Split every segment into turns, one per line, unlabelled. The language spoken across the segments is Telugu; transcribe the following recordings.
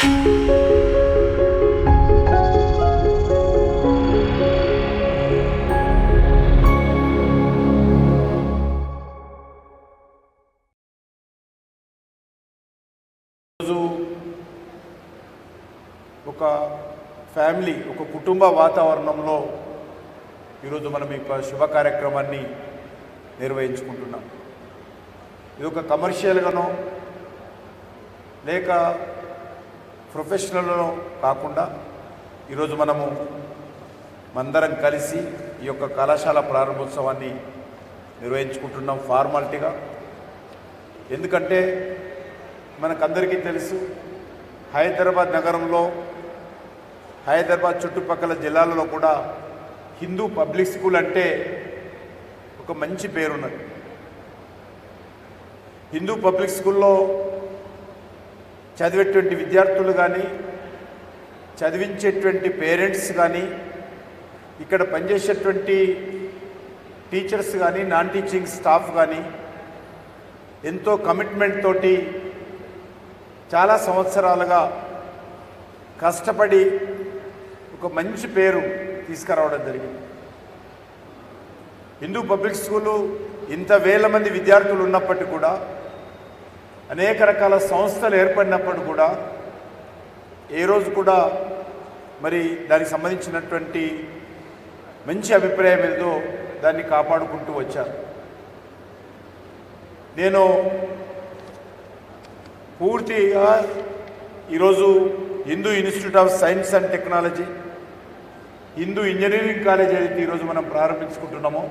ఒక ఫ్యామిలీ, ఒక కుటుంబ వాతావరణంలో ఈరోజు మనం ఈ శుభ కార్యక్రమాన్ని నిర్వహించుకుంటున్నాం. ఇది ఒక కమర్షియల్గానో లేక ప్రొఫెషనల్గానో కాకుండా ఈరోజు మనము మందరం కలిసి ఈ యొక్క కళాశాల ప్రారంభోత్సవాన్ని నిర్వహించుకుంటున్నాం ఫార్మాలిటీగా. ఎందుకంటే మనకందరికీ తెలుసు, హైదరాబాద్ నగరంలో, హైదరాబాద్ చుట్టుపక్కల జిల్లాలలో కూడా హిందూ పబ్లిక్ స్కూల్ అంటే ఒక మంచి పేరున్నది. హిందూ పబ్లిక్ స్కూల్లో చదివేటువంటి విద్యార్థులు కానీ, చదివించేటువంటి పేరెంట్స్ కానీ, ఇక్కడ పనిచేసేటువంటి టీచర్స్ కానీ, నాన్ టీచింగ్ స్టాఫ్ కానీ ఎంతో కమిట్మెంట్ తోటి చాలా సంవత్సరాలుగా కష్టపడి ఒక మంచి పేరు తీసుకురావడం జరిగింది. హిందూ పబ్లిక్ స్కూలు ఇంత వేల మంది విద్యార్థులు ఉన్నప్పటికీ కూడా, అనేక రకాల సంస్థలు ఏర్పడినప్పటికీ కూడా ఏ రోజు కూడా మరి దానికి సంబంధించినటువంటి మంచి అభిప్రాయం ఏదో దాన్ని కాపాడుకుంటూ వచ్చారు. నేను పూర్తిగా ఈరోజు Hindu institute of science and technology, Hindu engineering college ఏదైతే ఈరోజు మనం ప్రారంభించుకుంటున్నామో,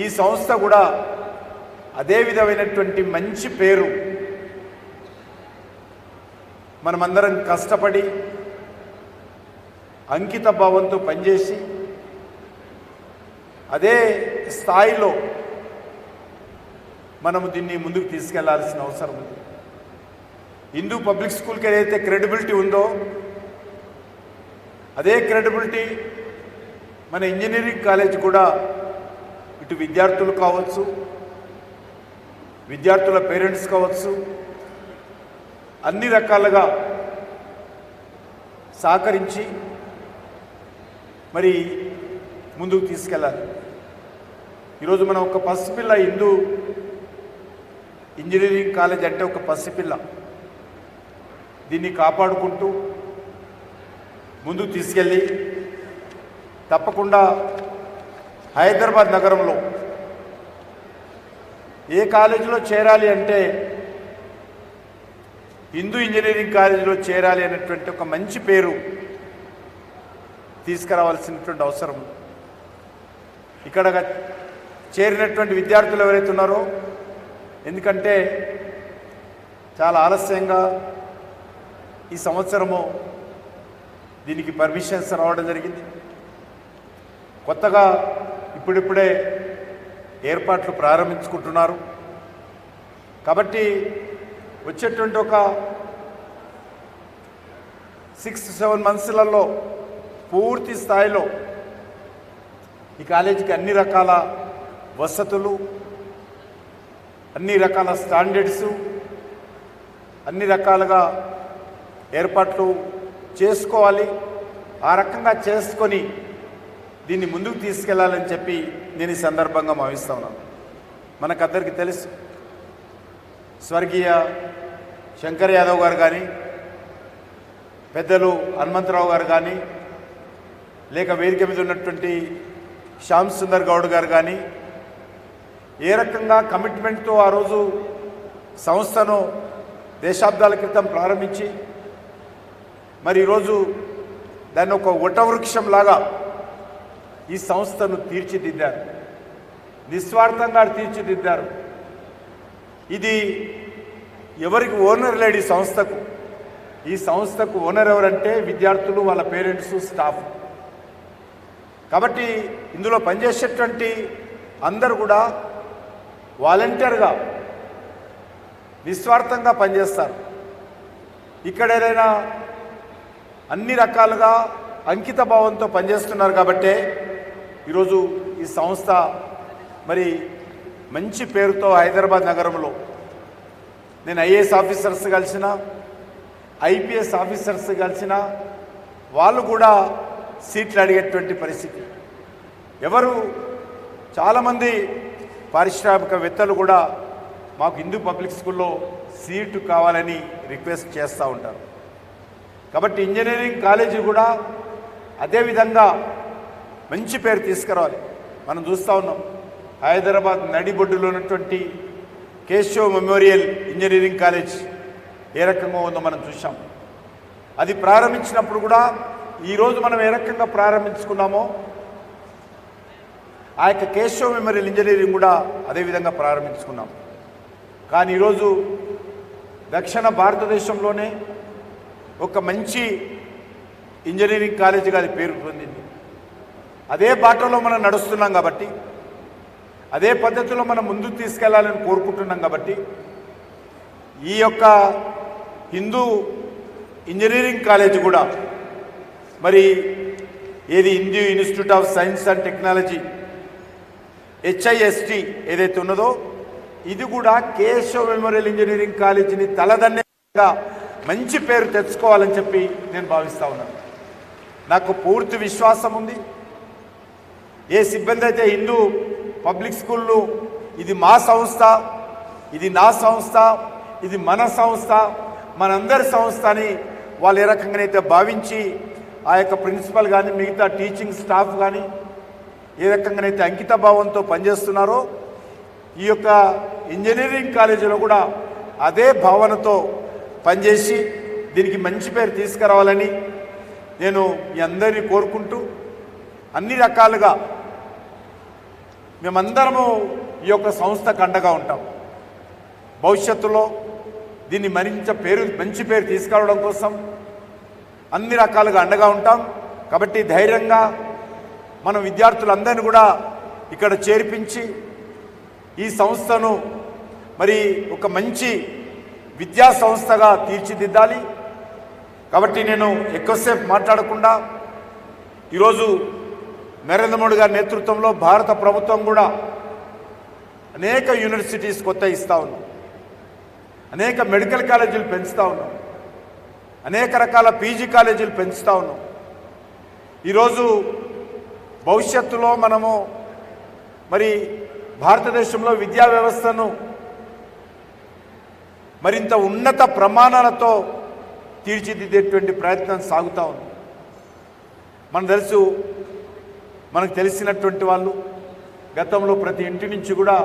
ఈ సంస్థ కూడా అదే విధమైనటువంటి మంచి పేరు మనమందరం కష్టపడి అంకిత భావంతో పనిచేసి అదే స్థాయిలో మనము దీన్ని ముందుకు తీసుకెళ్లాల్సిన అవసరం ఉంది. హిందూ పబ్లిక్ స్కూల్కి ఏదైతే క్రెడిబిలిటీ ఉందో అదే క్రెడిబిలిటీ మన ఇంజనీరింగ్ కాలేజ్ కూడా ఇటు విద్యార్థులు కావచ్చు, విద్యార్థుల పేరెంట్స్ కావచ్చు, అన్ని రకాలుగా సహకరించి మరి ముందుకు తీసుకెళ్ళాలి. ఈరోజు మనం ఒక పసిపిల్ల, హిందూ ఇంజనీరింగ్ కాలేజ్ అంటే ఒక పసిపిల్ల, దీన్ని కాపాడుకుంటూ ముందుకు తీసుకెళ్ళి తప్పకుండా హైదరాబాద్ నగరంలో ఏ కాలేజీలో చేరాలి అంటే హిందూ ఇంజనీరింగ్ కాలేజీలో చేరాలి అనేటువంటి ఒక మంచి పేరు తీసుకురావాల్సినటువంటి అవసరం. ఇక్కడ చేరినటువంటి విద్యార్థులు ఎవరైతే ఉన్నారో, ఎందుకంటే చాలా ఆలస్యంగా ఈ సంవత్సరము దీనికి పర్మిషన్స్ రావడం జరిగింది. కొత్తగా ఇప్పుడిప్పుడే ఏర్పాట్లు ప్రారంభించుకుంటున్నారు. కాబట్టి వచ్చేటువంటి ఒక 6-7 మంత్స్లలో పూర్తి స్థాయిలో ఈ కాలేజీకి అన్ని రకాల వసతులు, అన్ని రకాల స్టాండర్డ్స్, అన్ని రకాలుగా ఏర్పాట్లు చేసుకోవాలి. ఆ రకంగా చేసుకొని దీన్ని ముందుకు తీసుకెళ్లాలని చెప్పి నేను ఈ సందర్భంగా భావిస్తా ఉన్నాను. మనకందరికీ తెలుసు, స్వర్గీయ శంకర్ యాదవ్ గారు కానీ, పెద్దలు హనుమంతరావు గారు కానీ, లేక వేదిక మీద ఉన్నటువంటి శ్యామ్ సుందర్ గౌడ్ గారు కానీ ఏ రకంగా కమిట్మెంట్తో ఆ రోజు సంస్థను దశాబ్దాల క్రితం ప్రారంభించి మరి ఈరోజు దాన్ని ఒక వటవృక్షంలాగా ఈ సంస్థను తీర్చిదిద్దారు, నిస్వార్థంగా తీర్చిదిద్దారు. ఇది ఎవరికి ఓనర్ లేడు ఈ సంస్థకు. ఈ సంస్థకు ఓనర్ ఎవరంటే విద్యార్థులు, వాళ్ళ పేరెంట్స్, స్టాఫ్. కాబట్టి ఇందులో పనిచేసేటువంటి అందరూ కూడా వాలంటీర్గా నిస్వార్థంగా పనిచేస్తారు. ఇక్కడ ఏదైనా అన్ని రకాలుగా అంకిత భావంతో పనిచేస్తున్నారు. కాబట్టే ఈరోజు ఈ సంస్థ మరి మంచి పేరుతో హైదరాబాద్ నగరంలో నేను ఐఏఎస్ ఆఫీసర్స్ కలిసిన, ఐపీఎస్ ఆఫీసర్స్ కలిసిన వాళ్ళు కూడా సీట్లు అడిగేటువంటి పరిస్థితి. ఎవరు చాలామంది పారిశ్రామికవేత్తలు కూడా మాకు హిందూ పబ్లిక్ స్కూల్లో సీటు కావాలని రిక్వెస్ట్ చేస్తూ ఉంటారు. కాబట్టి ఇంజనీరింగ్ కాలేజీ కూడా అదేవిధంగా మంచి పేరు తీసుకురావాలి. మనం చూస్తూ ఉన్నాం హైదరాబాద్ నడిబొడ్డులో ఉన్నటువంటి కేశవ్ మెమోరియల్ ఇంజనీరింగ్ కాలేజ్ ఏ రకంగా ఉందో మనం చూసాం. అది ప్రారంభించినప్పుడు కూడా ఈరోజు మనం ఏ రకంగా ప్రారంభించుకున్నామో ఆ యొక్క కేశవ్ మెమోరియల్ ఇంజనీరింగ్ కూడా అదేవిధంగా ప్రారంభించుకున్నాం. కానీ ఈరోజు దక్షిణ భారతదేశంలోనే ఒక మంచి ఇంజనీరింగ్ కాలేజీగా అది పేరు పొందింది. అదే బాటలో మనం నడుస్తున్నాం కాబట్టి, అదే పద్ధతిలో మనం ముందుకు తీసుకెళ్లాలని కోరుకుంటున్నాం కాబట్టి ఈ యొక్క హిందూ ఇంజనీరింగ్ కాలేజ్ కూడా మరి ఏది Hindu institute of science and technology HIST ఏదైతే ఉన్నదో ఇది కూడా కేశవ్ మెమోరియల్ ఇంజనీరింగ్ కాలేజీని తలదన్నేగా మంచి పేరు తెచ్చుకోవాలని చెప్పి నేను భావిస్తూ ఉన్నాను. నాకు పూర్తి విశ్వాసం ఉంది. ఏ సిబ్బంది అయితే హిందూ పబ్లిక్ స్కూళ్ళు ఇది మా సంస్థ, ఇది నా సంస్థ, ఇది మన సంస్థ, మనందరి సంస్థ అని వాళ్ళు ఏ రకంగానైతే భావించి ఆ యొక్క ప్రిన్సిపల్ కానీ మిగతా టీచింగ్ స్టాఫ్ కానీ ఏ రకంగానైతే అంకిత భావంతో పనిచేస్తున్నారో ఈ యొక్క ఇంజనీరింగ్ కాలేజీలో కూడా అదే భావనతో పనిచేసి దీనికి మంచి పేరు తీసుకురావాలని నేను మీ అందరినీ కోరుకుంటూ అన్ని రకాలుగా మేమందరము ఈ యొక్క సంస్థకు అండగా ఉంటాం. భవిష్యత్తులో దీన్ని మంచి పేరు తీసుకురావడం కోసం అన్ని రకాలుగా అండగా ఉంటాం. కాబట్టి ధైర్యంగా మనం విద్యార్థులందరినీ కూడా ఇక్కడ చేర్పించి ఈ సంస్థను మరి ఒక మంచి విద్యా సంస్థగా తీర్చిదిద్దాలి. కాబట్టి నేను ఎక్కువసేపు మాట్లాడకుండా ఈరోజు నరేంద్ర మోడీ గారి నేతృత్వంలో భారత ప్రభుత్వం కూడా అనేక యూనివర్సిటీస్ కొత్త ఇస్తూ ఉన్నాం, అనేక మెడికల్ కాలేజీలు పెంచుతూ ఉన్నాం, అనేక రకాల పీజీ కాలేజీలు పెంచుతూ ఉన్నాం. ఈరోజు భవిష్యత్తులో మనము మరి భారతదేశంలో విద్యా వ్యవస్థను మరింత ఉన్నత ప్రమాణాలతో తీర్చిదిద్దేటువంటి ప్రయత్నం సాగుతూ ఉంది. మనకు తెలిసినటువంటి వాళ్ళు గతంలో ప్రతి ఇంటి నుంచి కూడా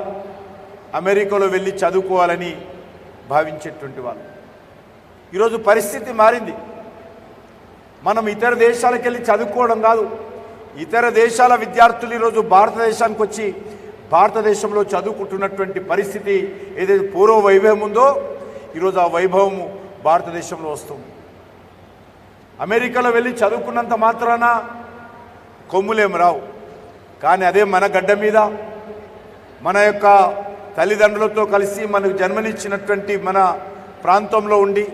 అమెరికాలో వెళ్ళి చదువుకోవాలని భావించేటువంటి వాళ్ళు. ఈరోజు పరిస్థితి మారింది. మనం ఇతర దేశాలకు వెళ్ళి చదువుకోవడం కాదు, ఇతర దేశాల విద్యార్థులు ఈరోజు భారతదేశానికి వచ్చి భారతదేశంలో చదువుకుంటున్నటువంటి పరిస్థితి ఏదైతే పూర్వ వైభవం ఉందో ఈరోజు ఆ వైభవము భారతదేశంలో వస్తుంది. అమెరికాలో వెళ్ళి చదువుకున్నంత మాత్రాన కొమ్ములేం రావు. కానీ అదే మన గడ్డ మీద మన యొక్క తల్లిదండ్రులతో కలిసి మనకు జన్మనిచ్చినటువంటి మన ప్రాంతంలో ఉండి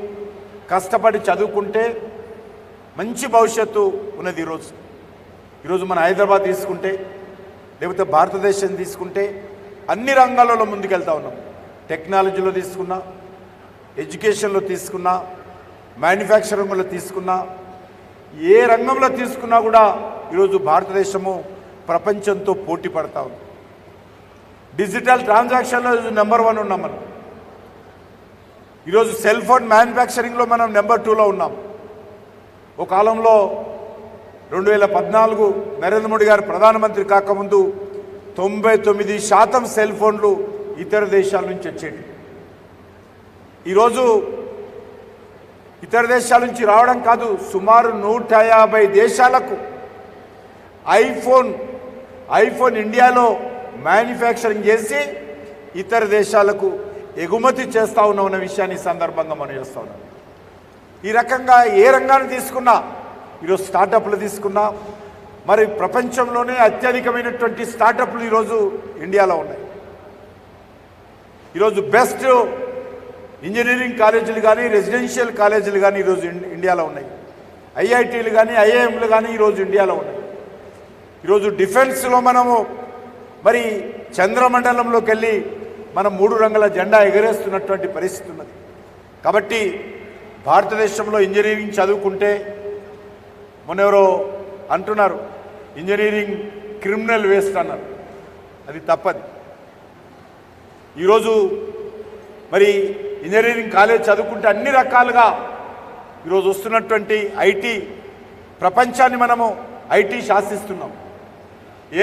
కష్టపడి చదువుకుంటే మంచి భవిష్యత్తు ఉన్నది. ఈరోజు మన హైదరాబాద్ తీసుకుంటే లేకపోతే భారతదేశం తీసుకుంటే అన్ని రంగాలలో ముందుకెళ్తా ఉన్నాం. టెక్నాలజీలో తీసుకున్నా, ఎడ్యుకేషన్లో తీసుకున్నా, మ్యానుఫ్యాక్చరింగ్లో తీసుకున్నా, ఏ రంగంలో తీసుకున్నా కూడా ఈరోజు భారతదేశము ప్రపంచంతో పోటీ పడతా ఉంది. డిజిటల్ ట్రాన్సాక్షన్లో నెంబర్ 1 ఉన్నాం మనం. ఈరోజు సెల్ ఫోన్ మ్యానుఫ్యాక్చరింగ్లో మనం నెంబర్ 2లో ఉన్నాం. ఒక కాలంలో 2014 నరేంద్ర మోడీ గారు ప్రధానమంత్రి కాకముందు 99% సెల్ ఫోన్లు ఇతర దేశాల నుంచి వచ్చేవి. ఈరోజు ఇతర దేశాల నుంచి రావడం కాదు, సుమారు 150 దేశాలకు ఐఫోన్ ఇండియాలో మ్యానుఫ్యాక్చరింగ్ చేసి ఇతర దేశాలకు ఎగుమతి చేస్తూ ఉన్న విషయాన్ని సందర్భంగా మనం చేస్తూ ఉన్నాం. ఈ రకంగా ఏ రంగాన్ని తీసుకున్నా, ఈరోజు స్టార్టప్లు తీసుకున్నా, మరి ప్రపంచంలోనే అత్యధికమైనటువంటి స్టార్టప్లు ఈరోజు ఇండియాలో ఉన్నాయి. ఈరోజు బెస్ట్ ఇంజనీరింగ్ కాలేజీలు కానీ రెసిడెన్షియల్ కాలేజీలు కానీ ఈరోజు ఇండియాలో ఉన్నాయి. ఐఐటీలు కానీ ఐఐఎంలు కానీ ఈరోజు ఇండియాలో ఉన్నాయి. ఈరోజు డిఫెన్స్లో మనము మరి చంద్రమండలంలోకి వెళ్ళి మనం 3 రంగుల జెండా ఎగరేస్తున్నటువంటి పరిస్థితి ఉన్నది. కాబట్టి భారతదేశంలో ఇంజనీరింగ్ చదువుకుంటే మొన్నెవరో అంటున్నారు ఇంజనీరింగ్ క్రిమినల్ వేస్ట్ అన్నారు. అది తప్పది. ఈరోజు మరి ఇంజనీరింగ్ కాలేజ్ చదువుకుంటే అన్ని రకాలుగా ఈరోజు వస్తున్నటువంటి ఐటీ ప్రపంచాన్ని మనము ఐటీ శాసిస్తున్నాం.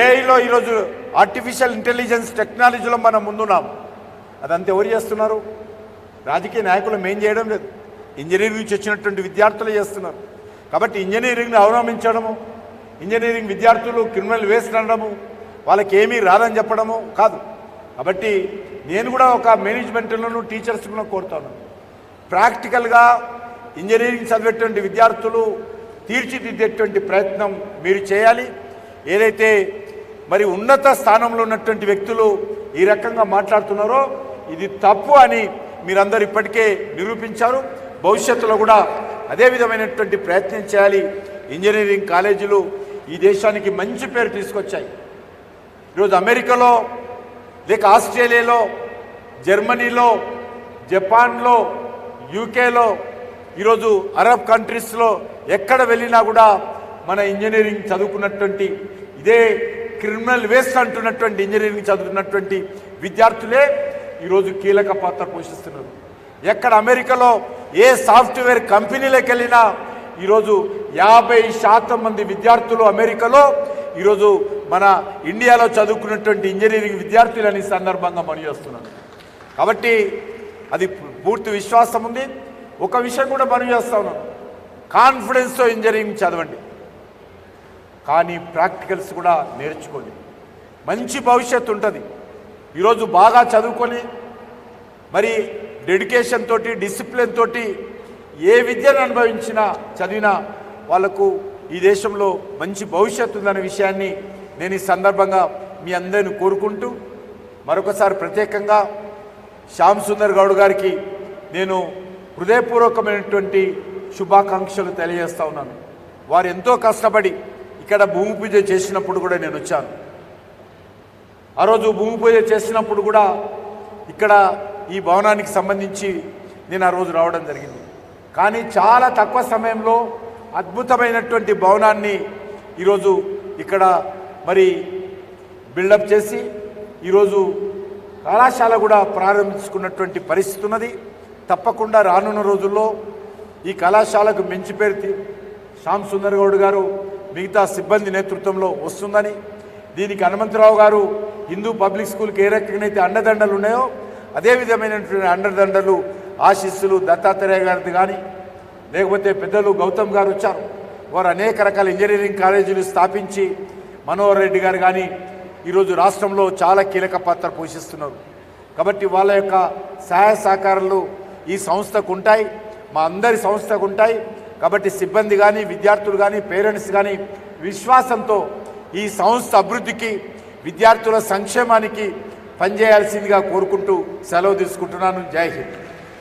ఏఐలో ఈరోజు ఆర్టిఫిషియల్ ఇంటెలిజెన్స్ టెక్నాలజీలో మనం ముందున్నాం. అదంతా ఎవరు చేస్తున్నారు? రాజకీయ నాయకులు మేం చేయడం లేదు, ఇంజనీరింగ్ నుంచి వచ్చినటువంటి విద్యార్థులు చేస్తున్నారు. కాబట్టి ఇంజనీరింగ్ని అవలంబించడము, ఇంజనీరింగ్ విద్యార్థులు క్రిమినల్ వేస్ట్ అనడము, వాళ్ళకి ఏమీ రాదని చెప్పడము కాదు. కాబట్టి నేను కూడా ఒక మేనేజ్మెంట్లను టీచర్స్ కూడా కోరుతాను, ప్రాక్టికల్గా ఇంజనీరింగ్ చదివేటువంటి విద్యార్థులు తీర్చిదిద్దేటువంటి ప్రయత్నం మీరు చేయాలి. ఏదైతే మరి ఉన్నత స్థానంలో ఉన్నటువంటి వ్యక్తులు ఈ రకంగా మాట్లాడుతున్నారో ఇది తప్పు అని మీరందరూ ఇప్పటికే నిరూపించారు. భవిష్యత్తులో కూడా అదే విధమైనటువంటి ప్రయత్నం చేయాలి. ఇంజనీరింగ్ కాలేజీలు ఈ దేశానికి మంచి పేరు తీసుకొచ్చాయి. ఈరోజు అమెరికాలో లేక ఆస్ట్రేలియాలో, జర్మనీలో, జపాన్లో, యూకేలో, ఈరోజు అరబ్ కంట్రీస్లో ఎక్కడ వెళ్ళినా కూడా మన ఇంజనీరింగ్ చదువుకున్నటువంటి ఇదే క్రిమినల్ వేస్ట్ అంటున్నటువంటి ఇంజనీరింగ్ చదువుతున్నటువంటి విద్యార్థులే ఈరోజు కీలక పాత్ర పోషిస్తున్నారు. ఎక్కడ అమెరికాలో ఏ సాఫ్ట్వేర్ కంపెనీలకు వెళ్ళినా ఈరోజు 50% మంది విద్యార్థులు అమెరికాలో ఈరోజు మన ఇండియాలో చదువుకున్నటువంటి ఇంజనీరింగ్ విద్యార్థులని సందర్భంగా మనవి చేస్తున్నాను. కాబట్టి అది పూర్తి విశ్వాసం ఉంది. ఒక విషయం కూడా మనవి చేస్తా ఉన్నాను, కాన్ఫిడెన్స్తో ఇంజనీరింగ్ చదవండి, కానీ ప్రాక్టికల్స్ కూడా నేర్చుకోండి. మంచి భవిష్యత్తు ఉంటుంది. ఈరోజు బాగా చదువుకొని మరి డెడికేషన్ తోటి, డిసిప్లిన్ తోటి ఏ విద్యను అనుభవించినా చదివినా వాళ్లకు ఈ దేశంలో మంచి భవిష్యత్తు ఉందనే విషయాన్ని నేను ఈ సందర్భంగా మీ అందరిని కోరుకుంటూ మరొకసారి ప్రత్యేకంగా శ్యామ్ సుందర్ గౌడ్ గారికి నేను హృదయపూర్వకమైనటువంటి శుభాకాంక్షలు తెలియజేస్తా ఉన్నాను. వారు ఎంతో కష్టపడి ఇక్కడ భూమి పూజ చేసినప్పుడు కూడా నేను వచ్చాను. ఆ రోజు భూమి పూజ చేసినప్పుడు కూడా ఇక్కడ ఈ భవనానికి సంబంధించి నేను ఆ రోజు రావడం జరిగింది. కానీ చాలా తక్కువ సమయంలో అద్భుతమైనటువంటి భవనాన్ని ఈరోజు ఇక్కడ మరి బిల్డప్ చేసి ఈరోజు కళాశాల కూడా ప్రారంభించుకున్నటువంటి పరిస్థితి ఉన్నది. తప్పకుండా రానున్న రోజుల్లో ఈ కళాశాలకు మంచి పేరు శ్యామ్ సుందర్ గౌడ్ గారు మిగతా సిబ్బంది నేతృత్వంలో వస్తుందని, దీనికి హనుమంతరావు గారు హిందూ పబ్లిక్ స్కూల్కి ఏ రకంగానైతే అండదండలు ఉన్నాయో అదే విధమైనటువంటి అండదండలు ఆశీస్సులు దత్తాత్రేయ గారిది కానీ లేకపోతే పెద్దలు గౌతమ్ గారు వచ్చారు, వారు అనేక రకాల ఇంజనీరింగ్ కాలేజీలు స్థాపించి మనోహర్ రెడ్డి గారు కానీ ఈరోజు రాష్ట్రంలో చాలా కీలక పాత్ర పోషిస్తున్నారు. కాబట్టి వాళ్ళ యొక్క సహాయ సహకారాలు ఈ సంస్థకు ఉంటాయి, మా అందరి సంస్థకు ఉంటాయి. కాబట్టి సిబ్బంది కానీ, విద్యార్థులు కానీ, పేరెంట్స్ కానీ విశ్వాసంతో ఈ సంస్థ అభివృద్ధికి, విద్యార్థుల సంక్షేమానికి పనిచేయాల్సిందిగా కోరుకుంటూ సెలవు తీసుకుంటున్నాను. జై హింద్.